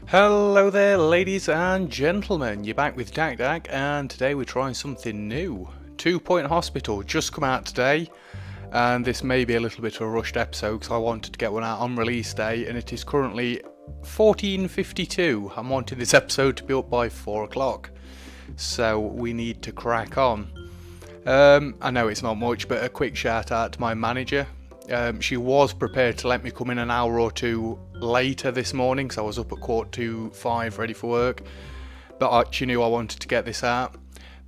Hello there, ladies and gentlemen. You're back with Dak, and today we're trying something new. 2 Point Hospital just come out today, and this may be a little bit of a rushed episode because I wanted to get one out on release day, and it is currently 14:52. I'm wanting this episode to be up by 4 o'clock, so we need to crack on. I know it's not much, but a quick shout out to my manager. She was prepared to let me come in an hour or two later this morning, so I was up at 4:45 ready for work, but she knew I wanted to get this out.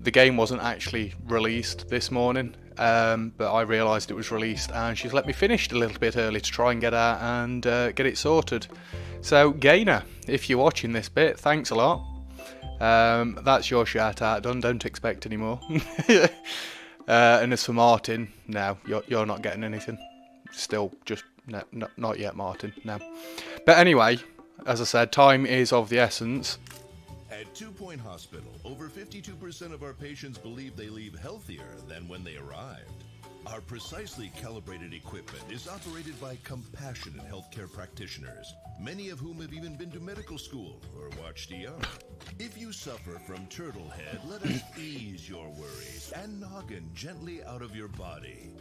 The game wasn't actually released this morning, but I realised it was released, and she's let me finish a little bit early to try and get out and get it sorted. So Gainer, if you're watching this bit, thanks a lot. That's your shout out done, don't expect any more. And as for Martin, no, you're not getting anything. Still, just not yet, Martin. No. But anyway, as I said, time is of the essence. At 2 Point Hospital, over 52% of our patients believe they leave healthier than when they arrived. Our precisely calibrated equipment is operated by compassionate healthcare practitioners, many of whom have even been to medical school or watched ER. If you suffer from turtle head, let us ease your worries and noggin gently out of your body.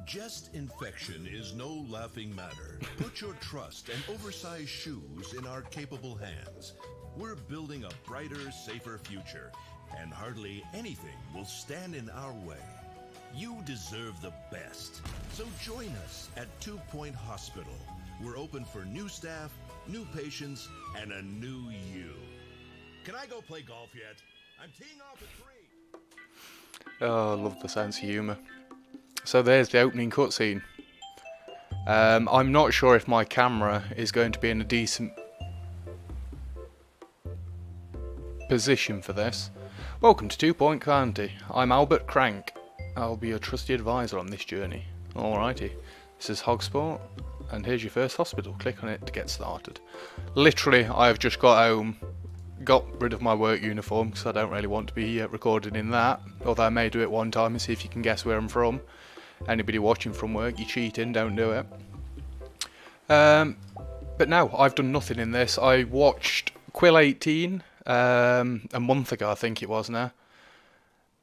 Chest infection is no laughing matter. Put your trust and oversized shoes in our capable hands. We're building a brighter, safer future, and hardly anything will stand in our way. You deserve the best. So join us at 2 Point Hospital. We're open for new staff, new patients, and a new you. Can I go play golf yet? I'm teeing off at 3. Oh, I love the sense of humour. So there's the opening cutscene. I'm not sure if my camera is going to be in a decent position for this. Welcome to 2 Point County. I'm Albert Crank. I'll be your trusty advisor on this journey. Alrighty. This is Hogsport, and here's your first hospital. Click on it to get started. Literally, I've just got home, got rid of my work uniform because I don't really want to be recorded in that, although I may do it one time and see if you can guess where I'm from. Anybody watching from work, you're cheating, don't do it. But no, I've done nothing in this. I watched Quill 18 a month ago, I think it was now.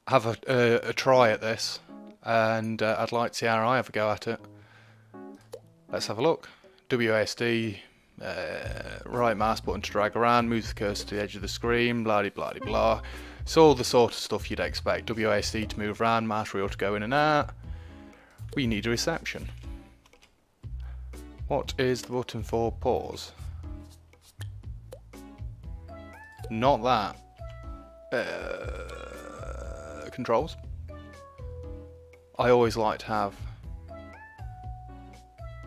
Have a try at this, and I'd like to see how I have a go at it. Let's have a look. WASD, right mouse button to drag around, moves the cursor to the edge of the screen, blah blah blah blah. It's all the sort of stuff you'd expect. WASD to move around, mouse wheel to go in and out. We need a reception. What is the button for pause? Not that. Controls. I always like to have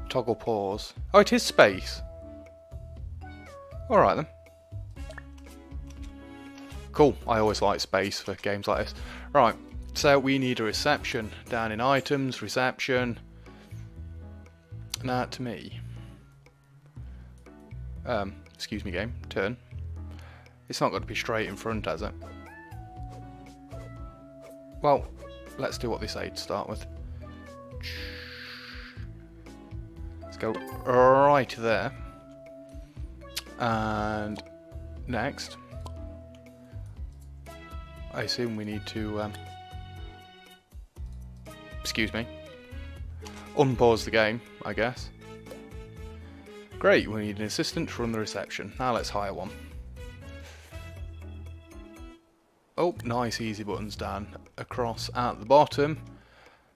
toggle pause. Oh, it is space. Alright then. Cool, I always like space for games like this. Right, so we need a reception. Down in items, reception. Now to me. Excuse me game, turn. It's not going to be straight in front, has it? Well, let's do what they say to start with. Let's go right there. And next, I assume we need to, excuse me, unpause the game, I guess. Great, we need an assistant to run the reception. Now let's hire one. Oh, nice easy buttons down across at the bottom.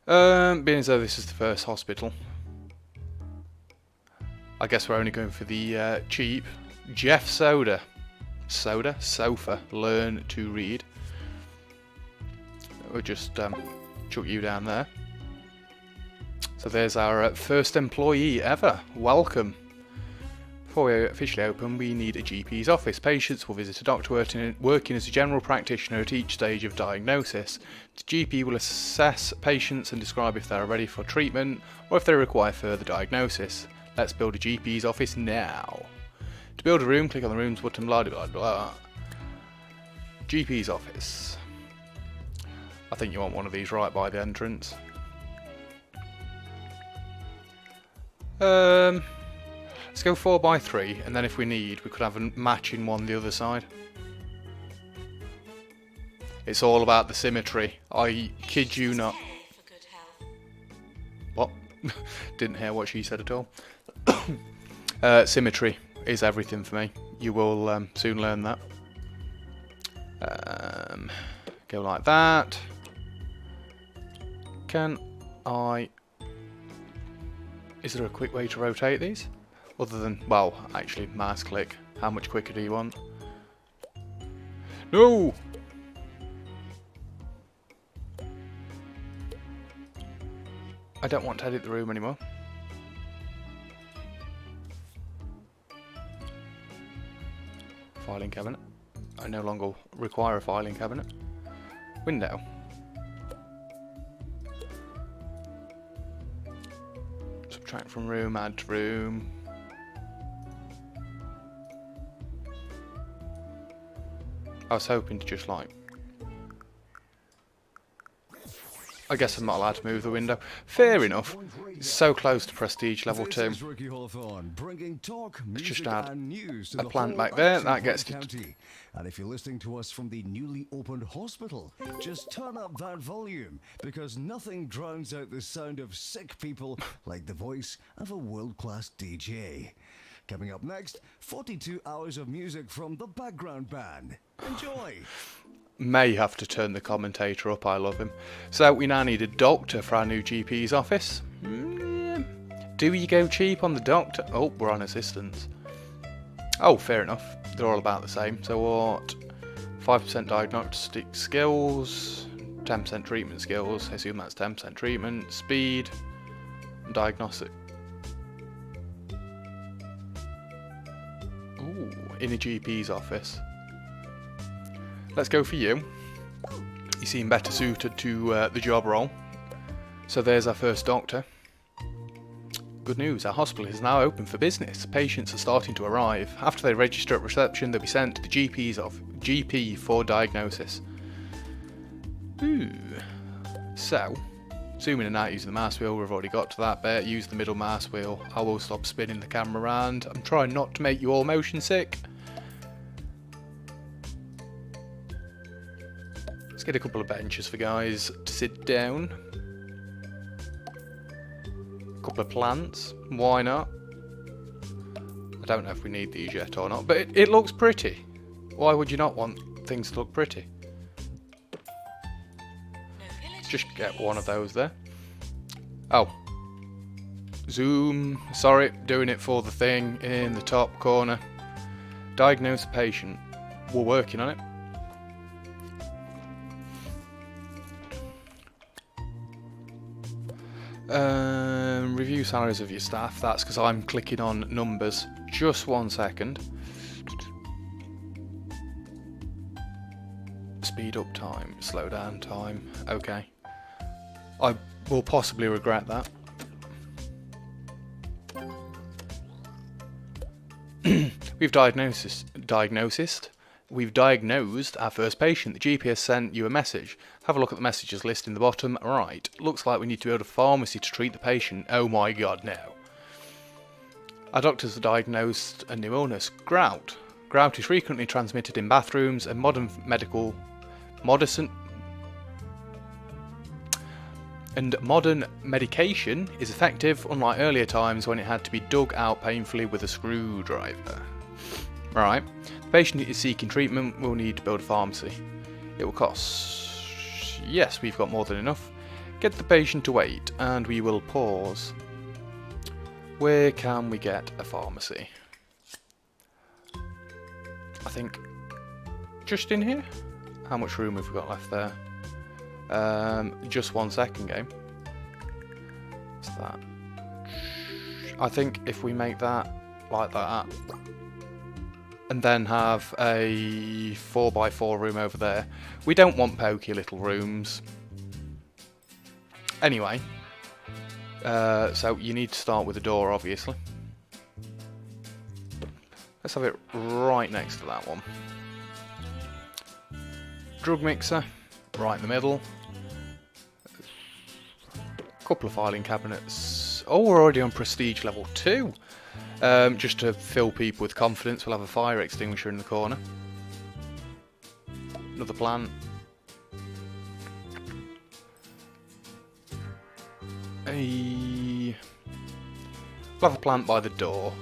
Being as though this is the first hospital, I guess we're only going for the cheap Jeff Soda. Sofa, learn to read. We'll just chuck you down there. So there's our first employee ever. Welcome. Before we officially open, we need a GP's office. Patients will visit a doctor working as a general practitioner at each stage of diagnosis. The GP will assess patients and describe if they are ready for treatment or if they require further diagnosis. Let's build a GP's office now. To build a room, click on the rooms button, blah blah blah. GP's office. I think you want one of these right by the entrance. Let's go 4x3, and then if we need, we could have a matching one the other side. It's all about the symmetry. I kid you not. What? Didn't hear what she said at all. Symmetry is everything for me. You will soon learn that. Go like that. Can I... Is there a quick way to rotate these? Other than, well, actually, mouse click. How much quicker do you want? No! I don't want to edit the room anymore. Filing cabinet. I no longer require a filing cabinet. Window. Subtract from room, add to room. I was hoping to just like... I guess I'm not allowed to move the window. Fair enough. It's so close to prestige level 2. Let's just add a plant back there. That gets to... And if you're listening to us from the newly opened hospital, just turn up that volume, because nothing drowns out the sound of sick people like the voice of a world-class DJ. Coming up next, 42 hours of music from the background band. Enjoy! May have to turn the commentator up, I love him. So we now need a doctor for our new GP's office. Do you go cheap on the doctor? Oh, we're on assistants. Oh, fair enough. They're all about the same. So what? 5% diagnostic skills, 10% treatment skills. I assume that's 10% treatment, speed, and diagnostic. Ooh, in a GP's office. Let's go for you. You seem better suited to the job role. So there's our first doctor. Good news, our hospital is now open for business. Patients are starting to arrive. After they register at reception, they'll be sent to the GP for diagnosis. Ooh. So, zooming in and out using the mouse wheel, we've already got to that bit. Use the middle mouse wheel. I will stop spinning the camera around. I'm trying not to make you all motion sick. Get a couple of benches for guys to sit down. A couple of plants. Why not? I don't know if we need these yet or not, but it looks pretty. Why would you not want things to look pretty? Just get one of those there. Oh. Zoom. Sorry, doing it for the thing in the top corner. Diagnose a patient. We're working on it. Review salaries of your staff. That's because I'm clicking on numbers. Just 1 second. Speed up time, slow down time. Okay. I will possibly regret that. We've diagnosed our first patient. The GP has sent you a message. Have a look at the messages list in the bottom right. Looks like we need to build a pharmacy to treat the patient. Oh my god, no. Our doctors have diagnosed a new illness, gout. Gout is frequently transmitted in bathrooms, and modern medication is effective, unlike earlier times when it had to be dug out painfully with a screwdriver. Right. The patient is seeking treatment will need to build a pharmacy. It will cost... Yes, we've got more than enough. Get the patient to wait, and we will pause. Where can we get a pharmacy? I think just in here? How much room have we got left there? Just 1 second, game. What's that? I think if we make that like that, and then have a 4x4 room over there. We don't want pokey little rooms. Anyway, so you need to start with a door, obviously. Let's have it right next to that one. Drug mixer, right in the middle. Couple of filing cabinets. Oh, we're already on prestige level 2. Just to fill people with confidence, we'll have a fire extinguisher in the corner. Another plant. We'll have a plant by the door.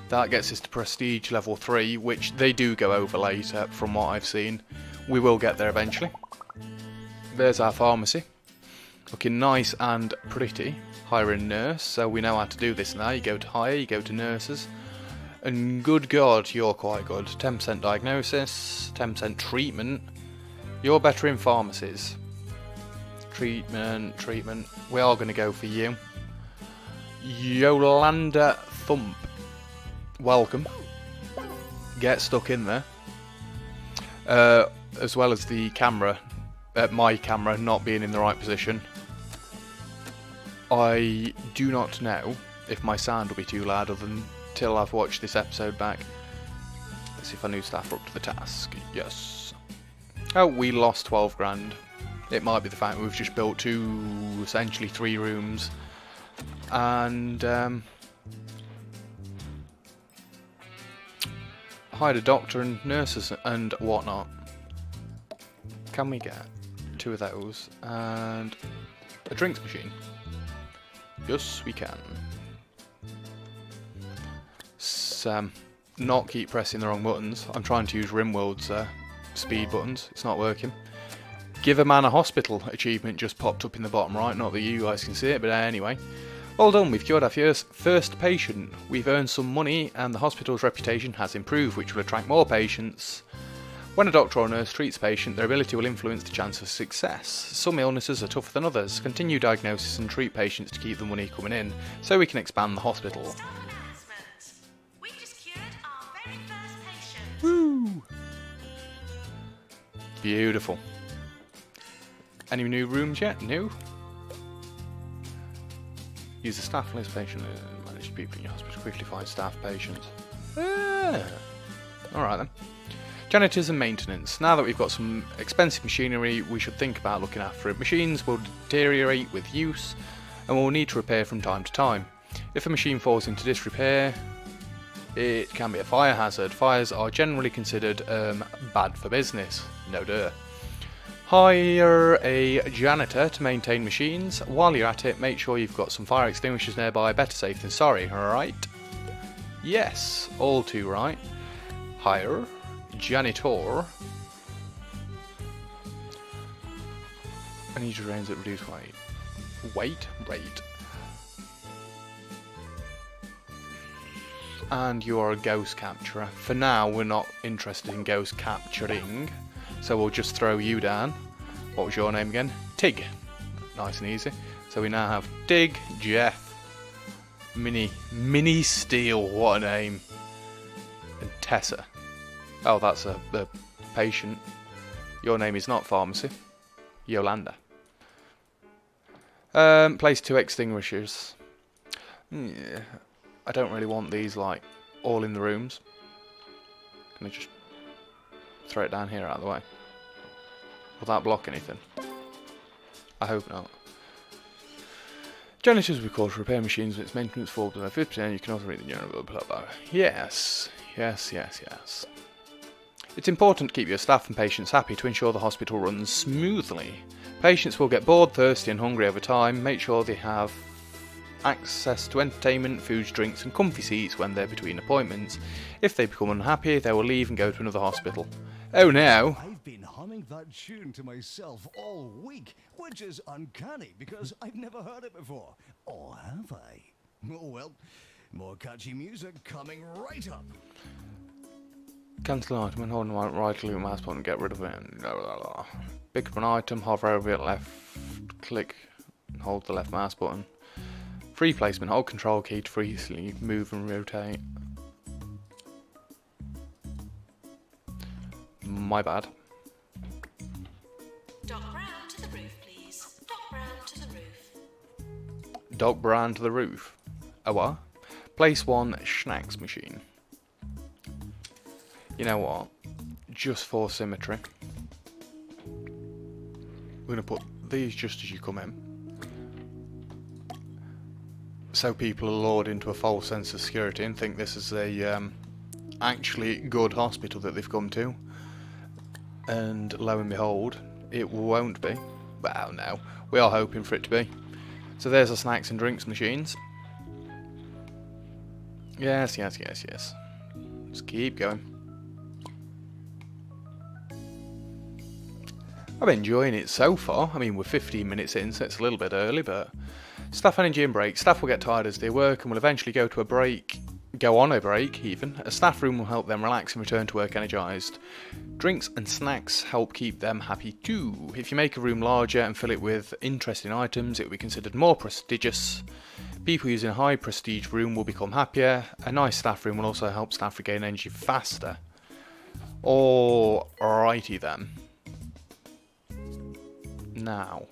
That gets us to prestige level 3, which they do go over later from what I've seen. We will get there eventually. There's our pharmacy. Looking nice and pretty. Hire a nurse, so we know how to do this now. You go to hire, you go to nurses. And good God, you're quite good. 10% diagnosis, 10% treatment. You're better in pharmacies. Treatment. We are going to go for you. Yolanda Thump. Welcome. Get stuck in there. As well as the camera, my camera not being in the right position. I do not know if my sound will be too loud until I've watched this episode back. Let's see if our new staff are up to the task. Yes. Oh, we lost 12 grand. It might be the fact we've just built essentially 3 rooms. And hired a doctor and nurses and whatnot. Can we get 2 of those and a drinks machine? Yes, we can. Not keep pressing the wrong buttons. I'm trying to use Rimworld's speed buttons. It's not working. Give a man a hospital achievement just popped up in the bottom right. Not that you guys can see it, but anyway. Well done, we've cured our first patient. We've earned some money and the hospital's reputation has improved, which will attract more patients. When a doctor or nurse treats a patient, their ability will influence the chance of success. Some illnesses are tougher than others. Continue diagnosis and treat patients to keep the money coming in, so we can expand the hospital. We just cured our very first patient. Woo! Beautiful. Any new rooms yet? New? Use the staff list patient and manage people in your hospital. Quickly find staff patients. Alright then. Janitors and maintenance. Now that we've got some expensive machinery, we should think about looking after it. Machines will deteriorate with use and will need to repair from time to time. If a machine falls into disrepair, it can be a fire hazard. Fires are generally considered bad for business. No duh. Hire a janitor to maintain machines. While you're at it, make sure you've got some fire extinguishers nearby. Better safe than sorry, alright? Yes, all too right. Hire janitor. I need to range that reduce weight. Rate. And you're a ghost capturer. For now, we're not interested in ghost capturing. So we'll just throw you down. What was your name again? Tig. Nice and easy. So we now have Tig, Jeff, Mini Steel, what a name. And Tessa. Oh, that's a patient. Your name is not pharmacy. Yolanda. Place 2 extinguishers. Yeah, I don't really want these like all in the rooms. Can I just throw it down here out of the way? Will that block anything? I hope not. Janitors will be called to repair machines when its maintenance falls below 50%. You can also read the general blah blah. Yes. It's important to keep your staff and patients happy to ensure the hospital runs smoothly. Patients will get bored, thirsty and hungry over time. Make sure they have access to entertainment, foods, drinks and comfy seats when they're between appointments. If they become unhappy, they will leave and go to another hospital. Oh no! I've been humming that tune to myself all week, which is uncanny because I've never heard it before. Or have I? Oh well, more catchy music coming right up. Cancel item and hold the right click mouse button and get rid of it. Pick up an item, hover over it, left click and hold the left mouse button. Free placement, hold control key to freely move and rotate. My bad. Doc Brown to the roof, please. Doc Brown to the roof. Doc Brown to the roof. Oh what? Place 1 snacks machine. You know what? Just for symmetry, we're going to put these just as you come in. so people are lured into a false sense of security and think this is a actually good hospital that they've come to. And lo and behold, it won't be. Well, no, we are hoping for it to be. So there's the snacks and drinks machines. Yes, yes, yes, yes. Just keep going. I'm enjoying it so far. I mean, we're 15 minutes in, so it's a little bit early, but staff energy and break. Staff will get tired as they work and will eventually go on a break even. A staff room will help them relax and return to work energised. Drinks and snacks help keep them happy too. If you make a room larger and fill it with interesting items, it will be considered more prestigious. People using a high prestige room will become happier. A nice staff room will also help staff regain energy faster. Alrighty then. Now.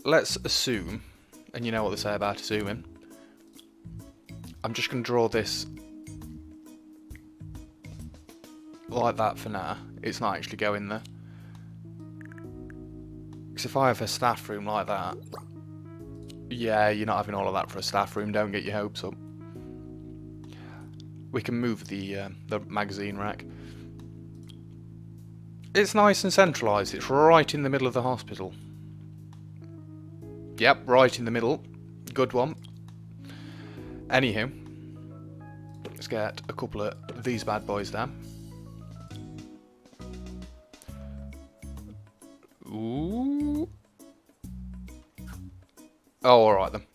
Let's assume, and you know what they say about assuming. I'm just going to draw this like that for now. It's not actually going there. Because if I have a staff room like that, yeah, you're not having all of that for a staff room. Don't get your hopes up. We can move the magazine rack. It's nice and centralised. It's right in the middle of the hospital. Yep, right in the middle. Good one. Anywho, let's get a couple of these bad boys down. Ooh. Oh, alright then.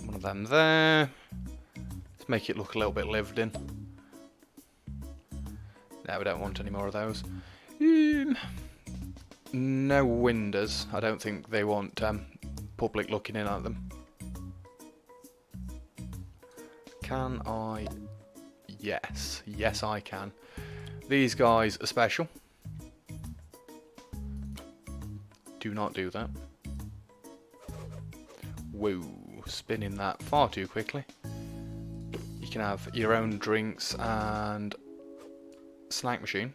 One of them there. Let's make it look a little bit lived in. No, we don't want any more of those. No windows. I don't think they want public looking in at them. Can I? Yes. Yes, I can. These guys are special. Do not do that. Whoa. Spinning that far too quickly. You can have your own drinks and snack machine.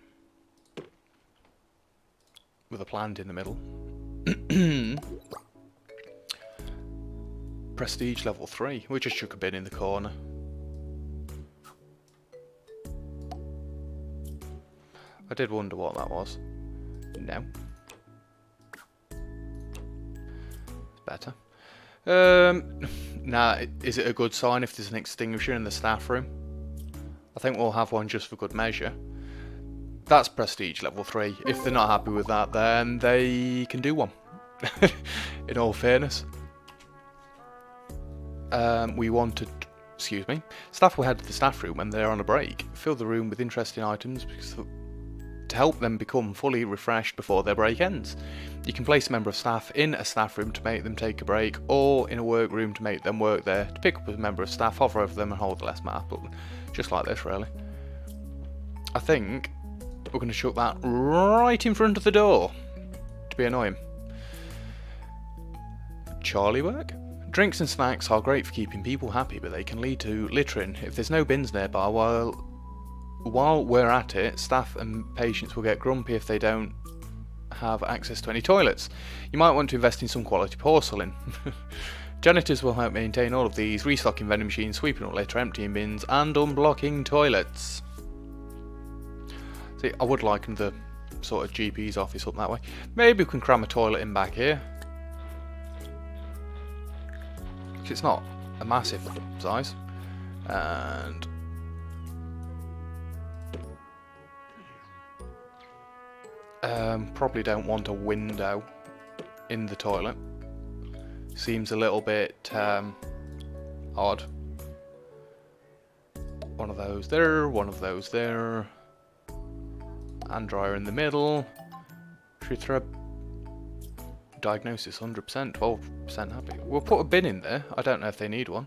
With a plant in the middle. Prestige level 3. We just chuck a bin in the corner. I did wonder what that was. No. It's better. Now, is it a good sign if there's an extinguisher in the staff room? I think we'll have one just for good measure. That's prestige level 3. If they're not happy with that, then they can do one. In all fairness. We wanted... Excuse me. Staff will head to the staff room when they're on a break. Fill the room with interesting items to help them become fully refreshed before their break ends. You can place a member of staff in a staff room to make them take a break, or in a work room to make them work there. To pick up a member of staff, hover over them and hold the left mouse button. Just like this, really. I think we're going to chuck that right in front of the door to be annoying. Charlie work? Drinks and snacks are great for keeping people happy, but they can lead to littering if there's no bins nearby. While we're at it, staff and patients will get grumpy if they don't have access to any toilets. You might want to invest in some quality porcelain. Janitors will help maintain all of these, restocking vending machines, sweeping up litter, emptying bins, and unblocking toilets. See, I would like the sort of GP's office up that way. Maybe we can cram a toilet in back here. It's not a massive size. And probably don't want a window in the toilet. Seems a little bit odd. One of those there, one of those there. Hand dryer in the middle. Should we throw diagnosis 100%, 12% happy? We'll put a bin in there. I don't know if they need one.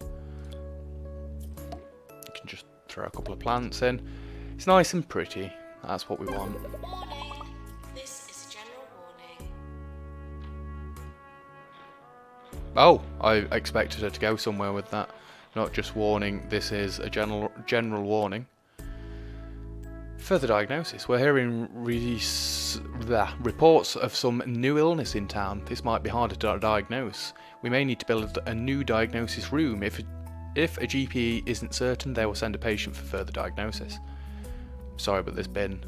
You can just throw a couple of plants in. It's nice and pretty. That's what we want. Warning. This is a general warning. Oh, I expected her to go somewhere with that. Not just warning. This is a general warning. Further diagnosis. We're hearing reports of some new illness in town. This might be harder to diagnose. We may need to build a new diagnosis room. If a GP isn't certain, they will send a patient for further diagnosis. Sorry, but this bin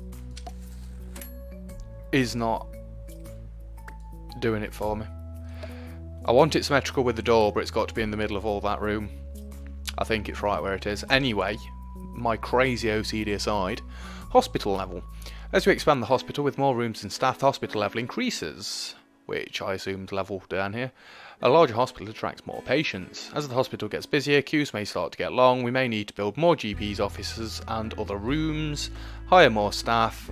is not doing it for me. I want it symmetrical with the door, but it's got to be in the middle of all that room. I think it's right where it is. Anyway, my crazy OCD aside, hospital level. As we expand the hospital with more rooms and staff, the hospital level increases, which I assumed level down here. A larger hospital attracts more patients. As the hospital gets busier, queues may start to get long. We may need to build more GPs, offices and other rooms, hire more staff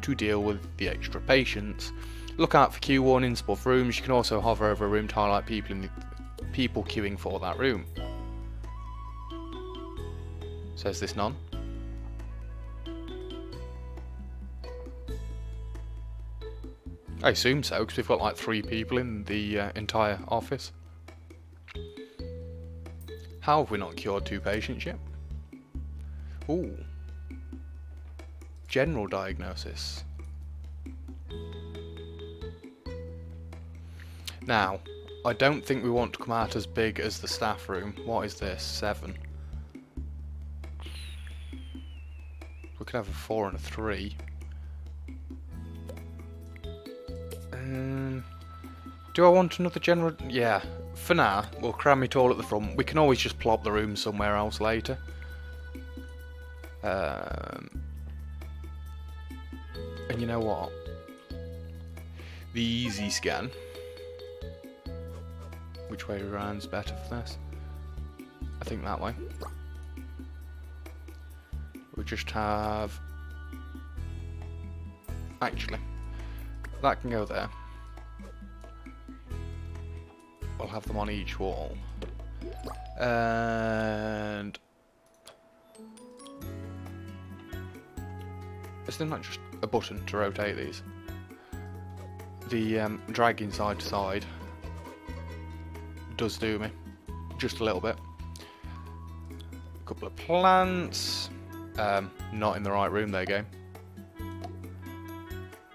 to deal with the extra patients. Look out for queue warnings above rooms. You can also hover over a room to highlight people queuing for that room. Says this none. I assume so, because we've got like 3 people in the entire office. How have we not cured 2 patients yet? Ooh. General diagnosis. Now, I don't think we want to come out as big as the staff room. What is this? 7. We could have a 4 and a 3. Do I want another general? Yeah, for now, we'll cram it all at the front. We can always just plop the room somewhere else later. And you know what? The easy scan. Which way around's better for this? I think that way. We'll just have... Actually, that can go there. We'll have them on each wall. And... Isn't that just a button to rotate these? The dragging side to side does do me. Just a little bit. A couple of plants. Not in the right room, there you go.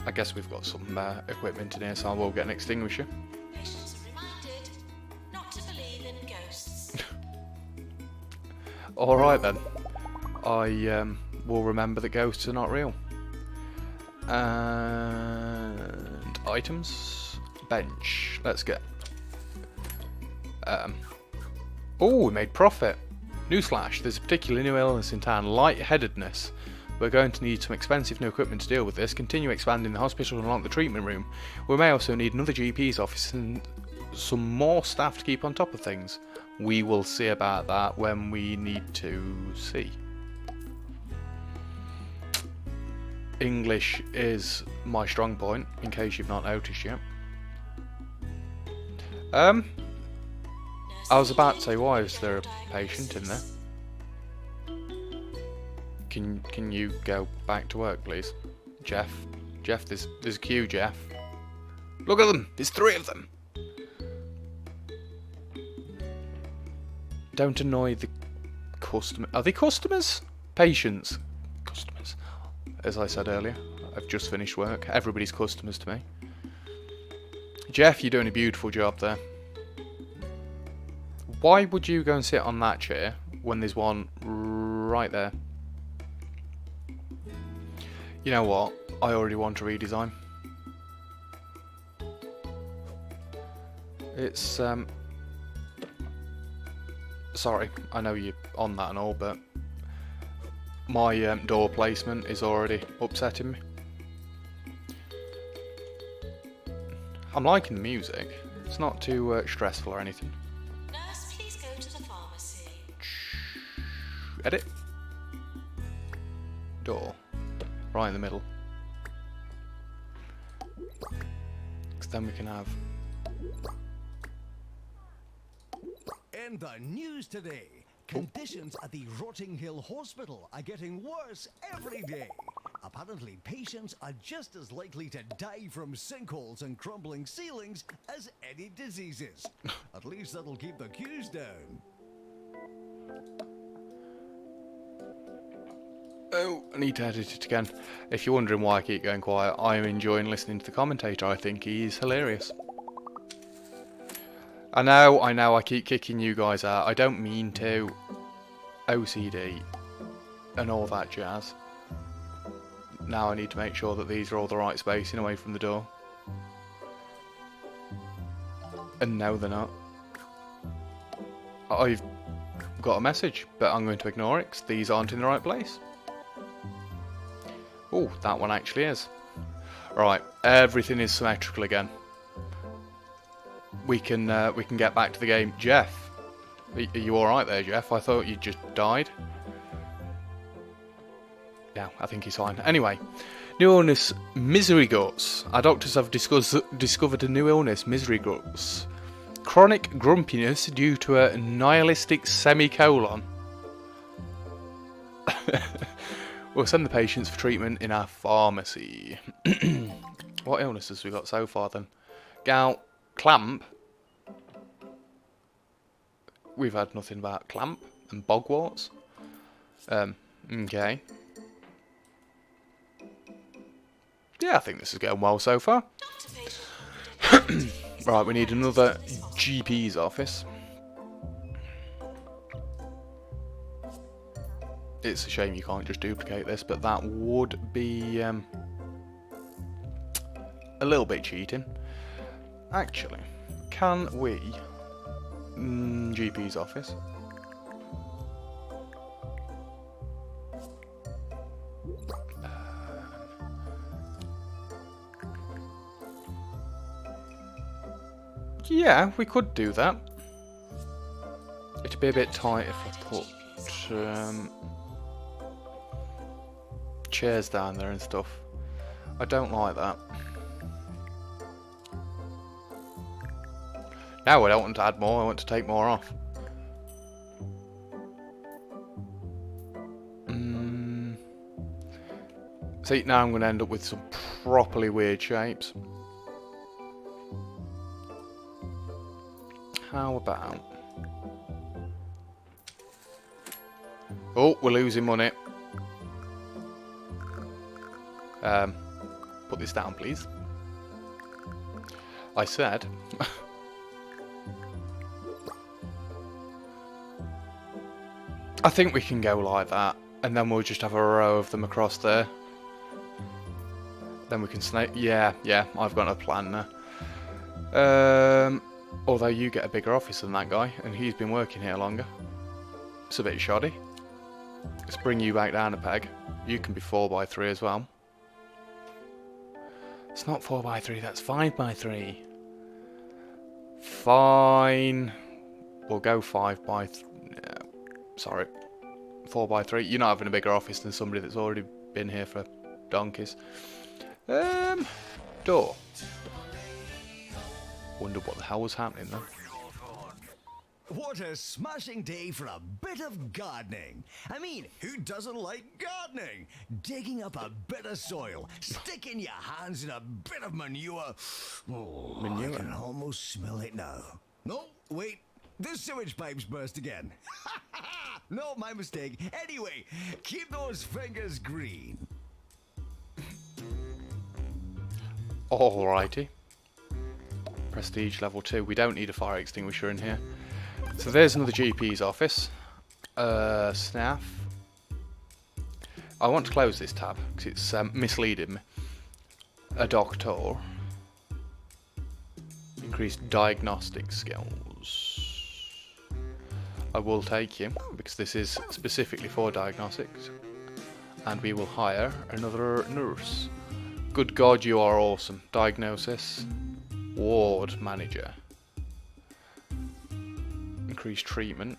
I guess we've got some equipment in here, so I will get an extinguisher. Patients are reminded not to believe in ghosts. Alright then. I will remember that ghosts are not real. And items. Bench. Let's get... Oh, we made profit. Newsflash, there's a particular new illness in town, lightheadedness. We're going to need some expensive new equipment to deal with this. Continue expanding the hospital and unlock the treatment room. We may also need another GP's office and some more staff to keep on top of things. We will see about that when we need to see. English is my strong point, in case you've not noticed yet. I was about to say, why is there a patient in there? Can you go back to work, please? Jeff? Jeff, there's a queue, Jeff. Look at them! There's 3 of them! Don't annoy the customer. Are they customers? Patients. Customers. As I said earlier, I've just finished work. Everybody's customers to me. Jeff, you're doing a beautiful job there. Why would you go and sit on that chair when there's one right there? You know what? I already want a redesign. It's, sorry, I know you're on that and all, but my door placement is already upsetting me. I'm liking the music. It's not too stressful or anything. Nurse, please go to the pharmacy. Edit. Door. Right in the middle. Because then we can have... In the news today, conditions at the Rotting Hill Hospital are getting worse every day. Apparently, patients are just as likely to die from sinkholes and crumbling ceilings as any diseases. At least that'll keep the queues down. Oh, I need to edit it again. If you're wondering why I keep going quiet, I am enjoying listening to the commentator. I think he's hilarious. I know, I keep kicking you guys out. I don't mean to. OCD and all that jazz. Now I need to make sure that these are all the right spacing away from the door. And no, they're not. I've got a message, but I'm going to ignore it 'cause these aren't in the right place. Oh, that one actually is. Right, everything is symmetrical again. We can get back to the game. Jeff, are you all right there, Jeff? I thought you just died. Yeah, I think he's fine. Anyway, new illness, misery guts. Our doctors have discovered a new illness, misery guts. Chronic grumpiness due to a nihilistic semicolon. We'll send the patients for treatment in our pharmacy. What illnesses we got so far then? Gout, clamp. We've had nothing about clamp and bogwarts. Okay. Yeah, I think this is going well so far. Right, we need another GP's office. It's a shame you can't just duplicate this, but that would be a little bit cheating. Actually, can we... GP's office. Yeah, we could do that. It'd be a bit tight if I put chairs down there and stuff. I don't like that. No, I don't want to add more, I want to take more off. See, now I'm going to end up with some properly weird shapes. How about... Oh, we're losing money. Put this down, please. I said... I think we can go like that, and then we'll just have a row of them across there. Then we can snake... Yeah, I've got a plan there. Although you get a bigger office than that guy, and he's been working here longer. It's a bit shoddy. Let's bring you back down a peg. You can be 4x3 as well. It's not 4x3, that's 5x3. Fine. We'll go 5x3. No, sorry. 4x3. You're not having a bigger office than somebody that's already been here for donkeys. Door. Wonder what the hell was happening then. What a smashing day for a bit of gardening. I mean, who doesn't like gardening? Digging up a bit of soil, sticking your hands in a bit of manure. Oh, Manure? I can almost smell it now. No, wait, the sewage pipes burst again. No, my mistake. Anyway, keep those fingers green. Alrighty. Prestige level 2. We don't need a fire extinguisher in here. So there's another GP's office. Staff. I want to close this tab because it's misleading me. A doctor. Increased diagnostic skills. I will take you because this is specifically for diagnostics. And we will hire another nurse. Good God, you are awesome. Diagnosis. Ward manager. Increased treatment.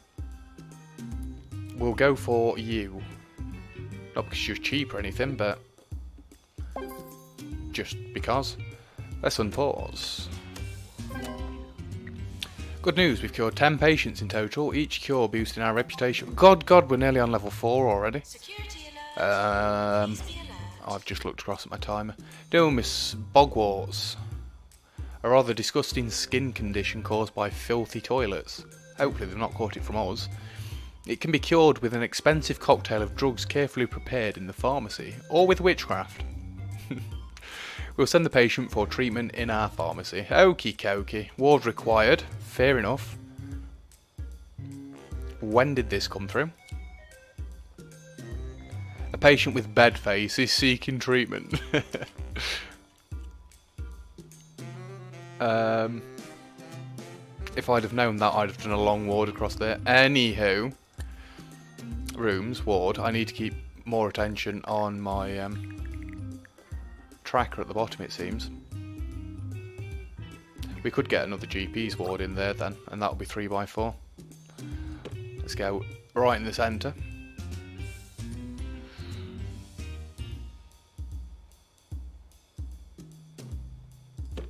We'll go for you. Not because you're cheap or anything, but just because. Let's unpause. Good news, we've cured 10 patients in total, each cure boosting our reputation. God, we're nearly on level 4 already. Security alert. Please be alert. I've just looked across at my timer. No, Miss Bogwarts. A rather disgusting skin condition caused by filthy toilets. Hopefully they've not caught it from us. It can be cured with an expensive cocktail of drugs carefully prepared in the pharmacy, or with witchcraft. We'll send the patient for treatment in our pharmacy. Okie dokie. Ward required. Fair enough. When did this come through? A patient with bed face is seeking treatment. If I'd have known that, I'd have done a long ward across there. Anywho, rooms, ward. I need to keep more attention on my tracker at the bottom, it seems. We could get another GP's ward in there then, and that'll be 3x4. Let's go right in the centre.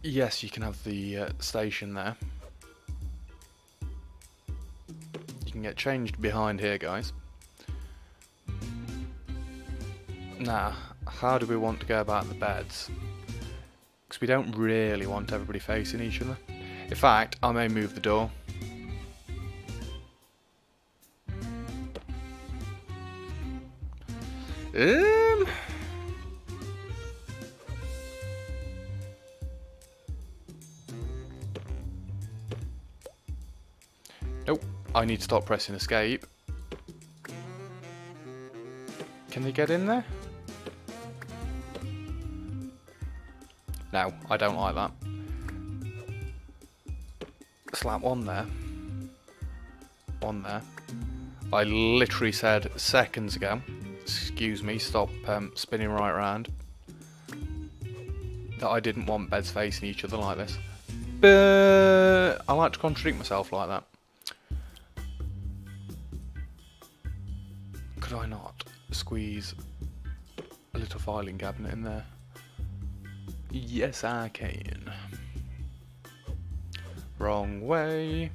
Yes, you can have the station there. You can get changed behind here, guys. Now, how do we want to go about the beds? Because we don't really want everybody facing each other. In fact, I may move the door. Nope, I need to stop pressing escape. Can they get in there? No, I don't like that. Slap one there. One there. I literally said seconds ago, excuse me, stop spinning right round, that I didn't want beds facing each other like this. But I like to contradict myself like that. Could I not squeeze a little filing cabinet in there? Yes, I can. Wrong way.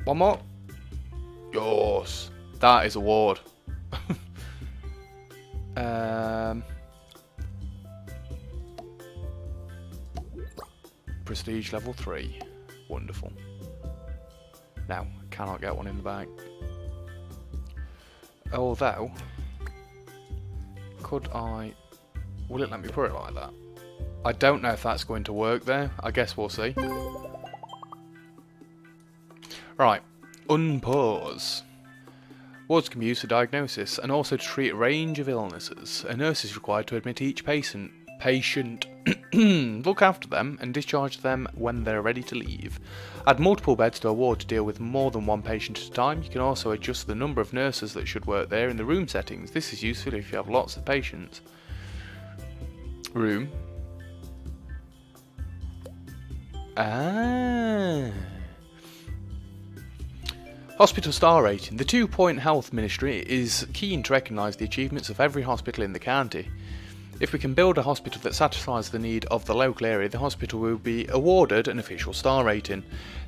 One more. Yes, that is a ward. Prestige level 3. Wonderful. Now, cannot get one in the back. Although, could I... Will it let me put it like that? I don't know if that's going to work there. I guess we'll see. Right. Unpause. Wards can be used for diagnosis and also to treat a range of illnesses. A nurse is required to admit each patient, look after them and discharge them when they're ready to leave. Add multiple beds to a ward to deal with more than one patient at a time. You can also adjust the number of nurses that should work there in the room settings. This is useful if you have lots of patients. Room. Hospital star rating. The 2 Point Health Ministry is keen to recognise the achievements of every hospital in the county. If we can build a hospital that satisfies the need of the local area, the hospital will be awarded an official star rating.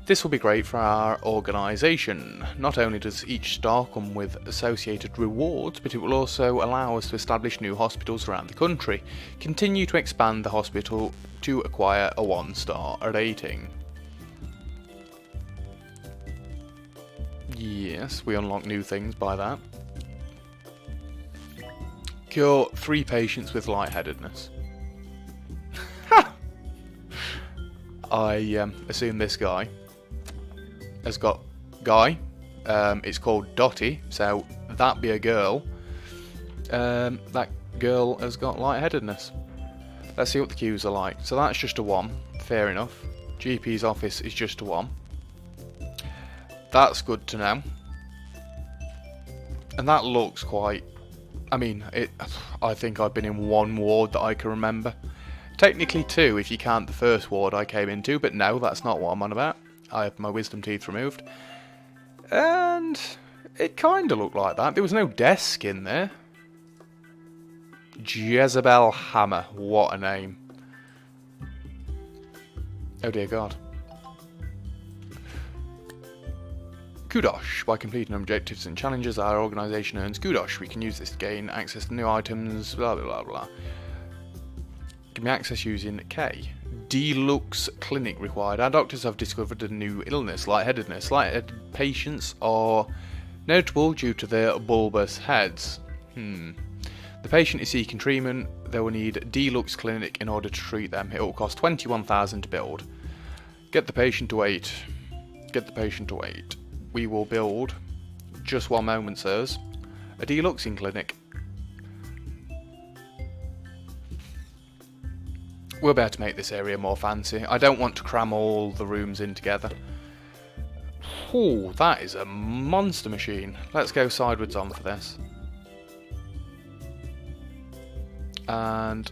This will be great for our organisation. Not only does each star come with associated rewards, but it will also allow us to establish new hospitals around the country. Continue to expand the hospital to acquire a 1-star rating. Yes, we unlock new things by that. Cure 3 patients with lightheadedness. I assume this guy has got... it's called Dottie, so that be a girl. That girl has got lightheadedness. Let's see what the queues are like. So that's just a 1, fair enough. GP's office is just a 1. That's good to know. And that looks quite... I mean, I think I've been in 1 ward that I can remember. Technically 2 if you count the first ward I came into, but no, that's not what I'm on about. I have my wisdom teeth removed. And it kind of looked like that. There was no desk in there. Jezebel Hammer, what a name. Oh dear God. Kudosh. By completing objectives and challenges, our organisation earns Kudosh. We can use this to gain access to new items, blah blah blah blah. Give me access using K. deluxe clinic required. Our doctors have discovered a new illness, lightheadedness. Lightheaded patients are notable due to their bulbous heads. The patient is seeking treatment. They will need deluxe clinic in order to treat them. It will cost 21,000 to build. Get the patient to wait. Get the patient to wait. We will build, just 1 moment, sirs, a deluxing clinic. We'll be able to make this area more fancy. I don't want to cram all the rooms in together. Oh, that is a monster machine. Let's go sideways on for this. And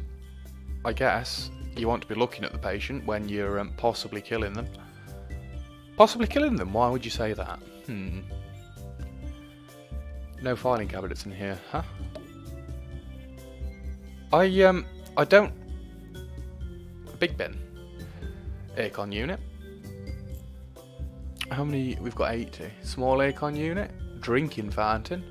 I guess you want to be looking at the patient when you're possibly killing them. Possibly killing them? Why would you say that? No filing cabinets in here, huh? I don't... Big bin. Aircon unit. How many? We've got 80. Small aircon unit. Drinking fountain.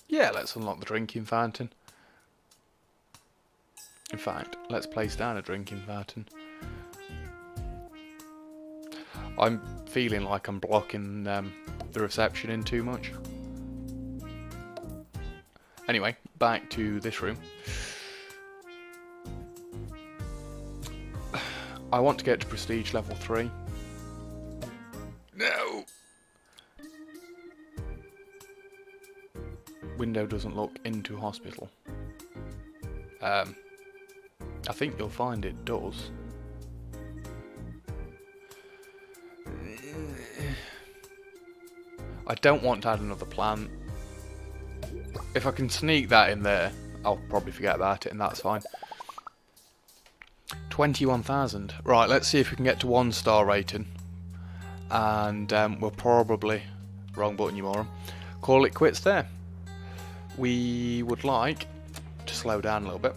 Yeah, let's unlock the drinking fountain. In fact, let's place down a drinking fountain. I'm feeling like I'm blocking the reception in too much. Anyway, back to this room. I want to get to prestige level 3. No! Window doesn't look into hospital. I think you'll find it does. I don't want to add another plant. If I can sneak that in there, I'll probably forget about it, and that's fine. 21,000. Right, let's see if we can get to 1-star rating. And we'll probably... Wrong button, you moron. Call it quits there. We would like to slow down a little bit.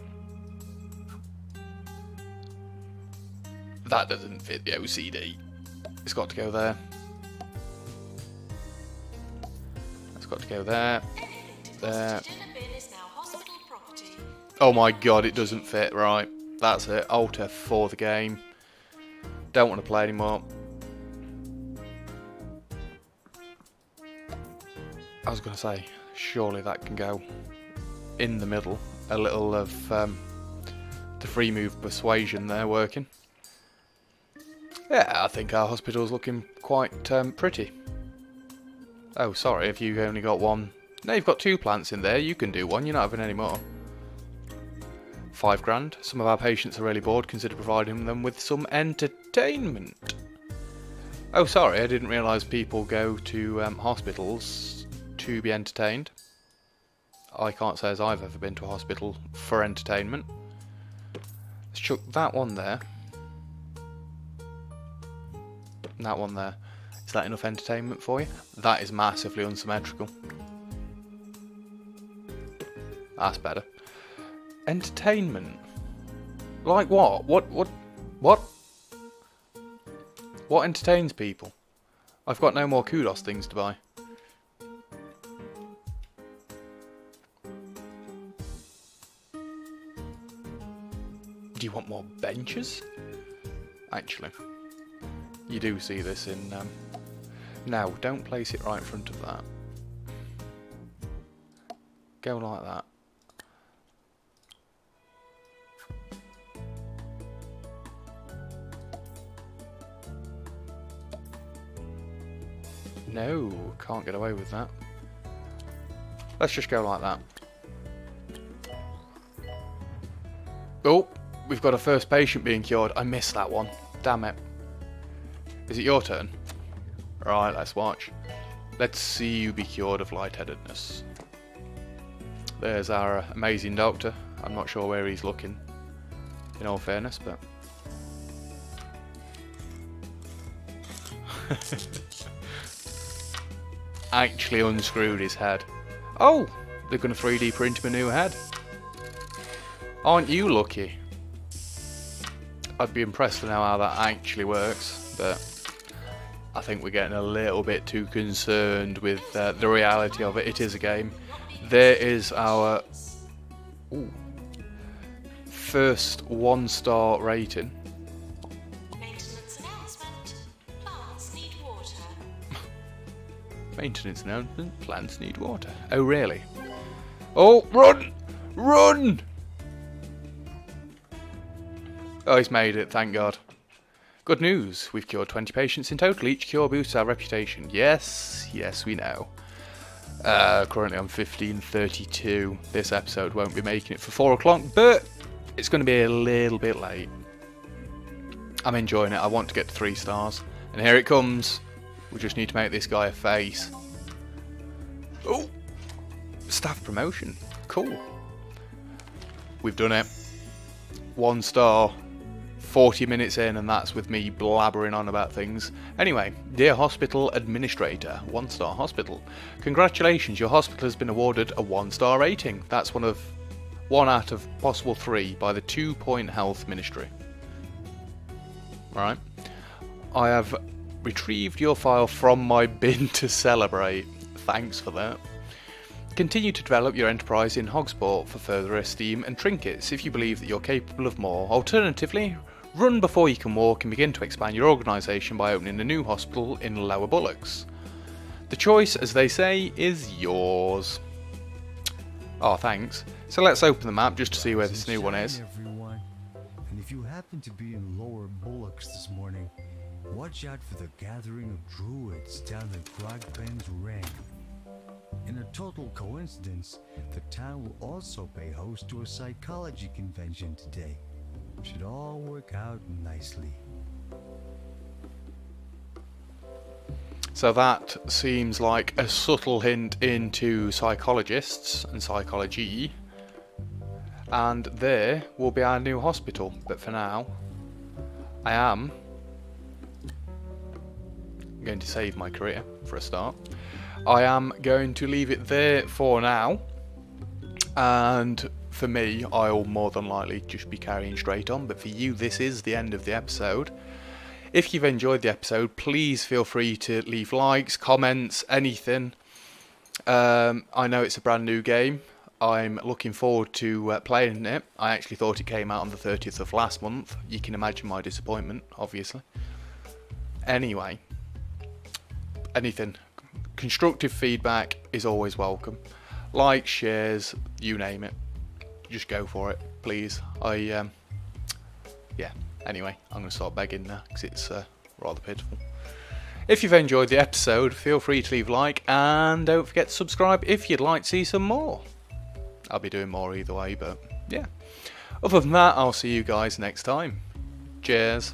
That doesn't fit the OCD. It's got to go there. It's got to go there. There. Oh my god, it doesn't fit. Right, that's it. Alt F for the game. Don't want to play anymore. I was going to say, surely that can go in the middle. A little of the free move persuasion there working. Yeah, I think our hospital's looking quite pretty. Oh, sorry, if you've only got one. No, you've got 2 plants in there. You can do one. You're not having any more. 5 grand. Some of our patients are really bored. Consider providing them with some entertainment. Oh, sorry, I didn't realise people go to hospitals to be entertained. I can't say as I've ever been to a hospital for entertainment. Let's chuck that one there. And that one there. Is that enough entertainment for you? That is massively unsymmetrical. That's better. Entertainment. Like what? What entertains people? I've got no more kudos things to buy. Do you want more benches? Actually, you do see this in... No, don't place it right in front of that. Go like that. No, can't get away with that. Let's just go like that. Oh, we've got a first patient being cured. I missed that one. Damn it. Is it your turn? Right, let's watch. Let's see you be cured of lightheadedness. There's our amazing doctor. I'm not sure where he's looking, in all fairness, but... Actually unscrewed his head. Oh! They're going to 3D print him a new head. Aren't you lucky? I'd be impressed to know how that actually works, but I think we're getting a little bit too concerned with the reality of it. It is a game. There is our... Ooh. first 1-star rating. Maintenance announcement. Plants need water. Maintenance announcement, plants need water. Oh, really? Oh, run! Run! Oh, he's made it, thank God. Good news, we've cured 20 patients in total. Each cure boosts our reputation. Yes, yes, we know. Currently I'm 15:32. This episode won't be making it for 4 o'clock, but it's going to be a little bit late. I'm enjoying it. I want to get to 3 stars. And here it comes. We just need to make this guy a face. Oh! Staff promotion. Cool. We've done it. 1 star. 40 minutes in, and that's with me blabbering on about things. Anyway, dear hospital administrator, 1-star hospital. Congratulations, your hospital has been awarded a 1-star rating. That's one out of possible 3 by the 2 Point Health Ministry. Alright. I have retrieved your file from my bin to celebrate. Thanks for that. Continue to develop your enterprise in Hogsport for further esteem and trinkets if you believe that you're capable of more. Alternatively, run before you can walk and begin to expand your organisation by opening a new hospital in Lower Bullocks. The choice, as they say, is yours. Oh, thanks. So let's open the map just to see where this new one is. Everyone. And if you happen to be in Lower Bullocks this morning, watch out for the gathering of druids down the Grogben's Ring. In a total coincidence, the town will also pay host to a psychology convention today. Should all work out nicely. So that seems like a subtle hint into psychologists and psychology. And there will be our new hospital. But for now, I am going to save my career for a start. I am going to leave it there for now. And for me, I'll more than likely just be carrying straight on, but for you, this is the end of the episode. If you've enjoyed the episode, please feel free to leave likes, comments, anything. I know it's a brand new game. I'm looking forward to playing it. I actually thought it came out on the 30th of last month. You can imagine my disappointment, obviously. Anyway, anything. Constructive feedback is always welcome. Likes, shares, you name it. Just go for it, please. Yeah. Anyway, I'm going to start begging now because it's rather pitiful. If you've enjoyed the episode, feel free to leave a like and don't forget to subscribe if you'd like to see some more. I'll be doing more either way, but yeah. Other than that, I'll see you guys next time. Cheers.